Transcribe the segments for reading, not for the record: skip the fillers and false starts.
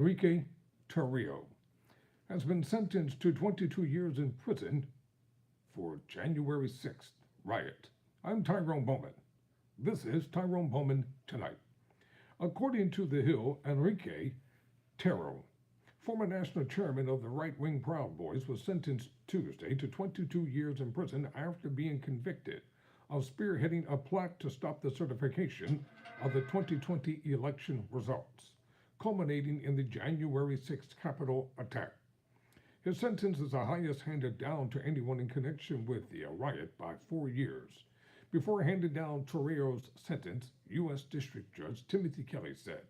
Enrique Tarrio has been sentenced to 22 years in prison for January 6th riot. I'm Tyrone Bowman. This is Tyrone Bowman Tonight. According to The Hill, Enrique Tarrio, former national chairman of the right-wing Proud Boys, was sentenced Tuesday to 22 years in prison after being convicted of spearheading a plot to stop the certification of the 2020 election results, culminating in the January 6th Capitol attack. His sentence is the highest handed down to anyone in connection with the riot by 4 years. Before handing down Torreo's sentence, U.S. District Judge Timothy Kelly said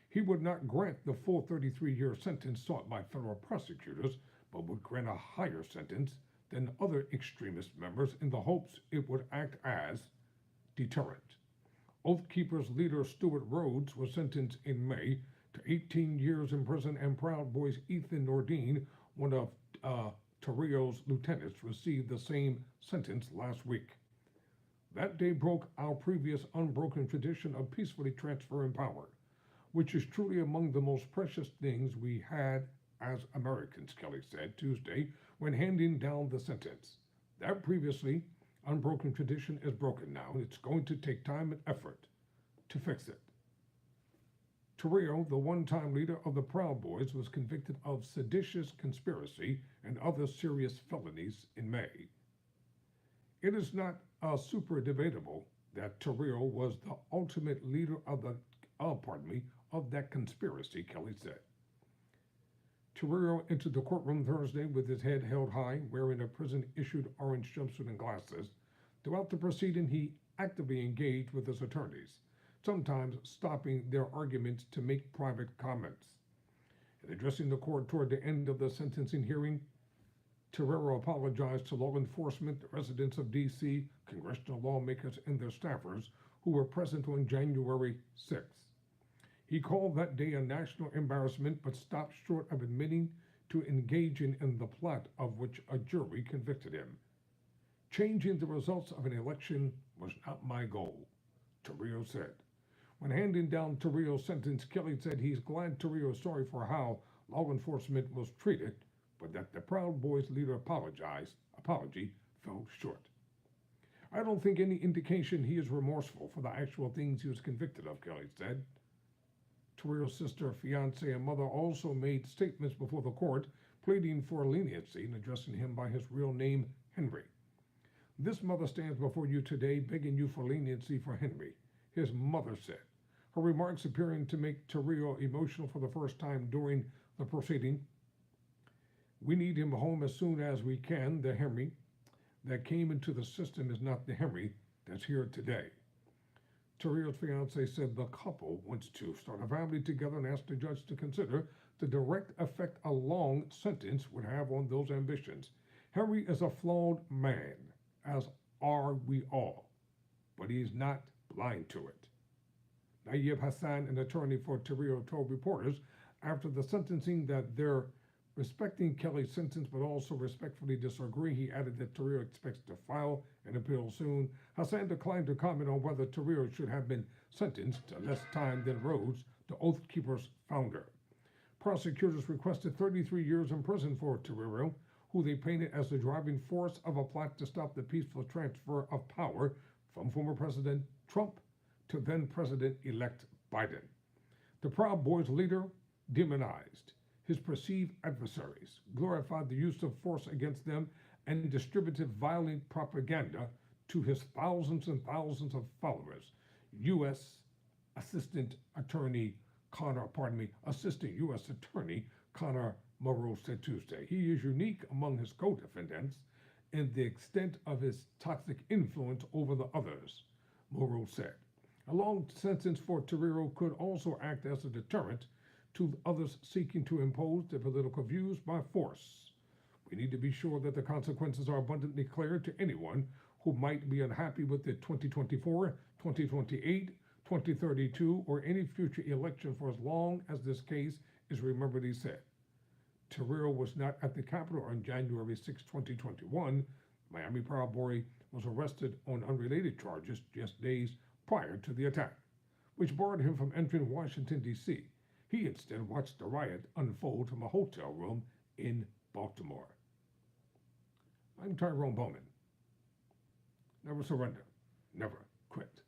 he would not grant the full 33-year sentence sought by federal prosecutors, but would grant a higher sentence than other extremist members in the hopes it would act as deterrent. Oath Keepers leader Stewart Rhodes was sentenced in May to 18 years in prison, and Proud Boys Ethan Nordine, one of Torreo's lieutenants, received the same sentence last week. That day broke our previous unbroken tradition of peacefully transferring power, which is truly among the most precious things we had as Americans, Kelly said Tuesday when handing down the sentence. That previously unbroken tradition is broken now, and it's going to take time and effort to fix it. Tarrio, the one-time leader of the Proud Boys, was convicted of seditious conspiracy and other serious felonies in May. It is not super debatable that Tarrio was the ultimate leader of that conspiracy, Kelly said. Tarrio entered the courtroom Thursday with his head held high, wearing a prison-issued orange jumpsuit and glasses. Throughout the proceeding, he actively engaged with his attorneys, sometimes stopping their arguments to make private comments. In addressing the court toward the end of the sentencing hearing, Tarrio apologized to law enforcement, the residents of D.C., congressional lawmakers, and their staffers who were present on January 6th. He called that day a national embarrassment, but stopped short of admitting to engaging in the plot of which a jury convicted him. Changing the results of an election was not my goal, Tarrio said. When handing down Tarrio's sentence, Kelly said he's glad Tarrio is sorry for how law enforcement was treated, but that the Proud Boys leader apology fell short. I don't think any indication he is remorseful for the actual things he was convicted of, Kelly said. Tarrio's sister, fiancé, and mother also made statements before the court, pleading for leniency and addressing him by his real name, Henry. This mother stands before you today begging you for leniency for Henry, his mother said, her remarks appearing to make Tarrio emotional for the first time during the proceeding. We need him home as soon as we can. The Henry that came into the system is not the Henry that's here today. Tarrio's fiancé said the couple wants to start a family together and asked the judge to consider the direct effect a long sentence would have on those ambitions. Henry is a flawed man, as are we all, but he's not blind to it. Nayib Hassan, an attorney for Tarrio, told reporters after the sentencing that they're respecting Kelly's sentence but also respectfully disagree. He added that Tarrio expects to file an appeal soon. Hassan declined to comment on whether Tarrio should have been sentenced to less time than Rhodes, the Oath Keepers founder. Prosecutors requested 33 years in prison for Tarrio, who they painted as the driving force of a plot to stop the peaceful transfer of power from former President Trump to then President-elect Biden. The Proud Boys leader demonized his perceived adversaries, glorified the use of force against them, and distributed violent propaganda to his thousands and thousands of followers. Assistant U.S. Attorney Connor Moreau said Tuesday. He is unique among his co-defendants in the extent of his toxic influence over the others, Moreau said. A long sentence for Tarrio could also act as a deterrent to others seeking to impose their political views by force. We need to be sure that the consequences are abundantly clear to anyone who might be unhappy with the 2024, 2028, 2032, or any future election for as long as this case is remembered, he said. Tarrio was not at the Capitol on January 6, 2021. Miami Proud Boy was arrested on unrelated charges just days prior to the attack, which barred him from entering Washington, D.C. He instead watched the riot unfold from a hotel room in Baltimore. I'm Tyrone Bowman. Never surrender. Never quit.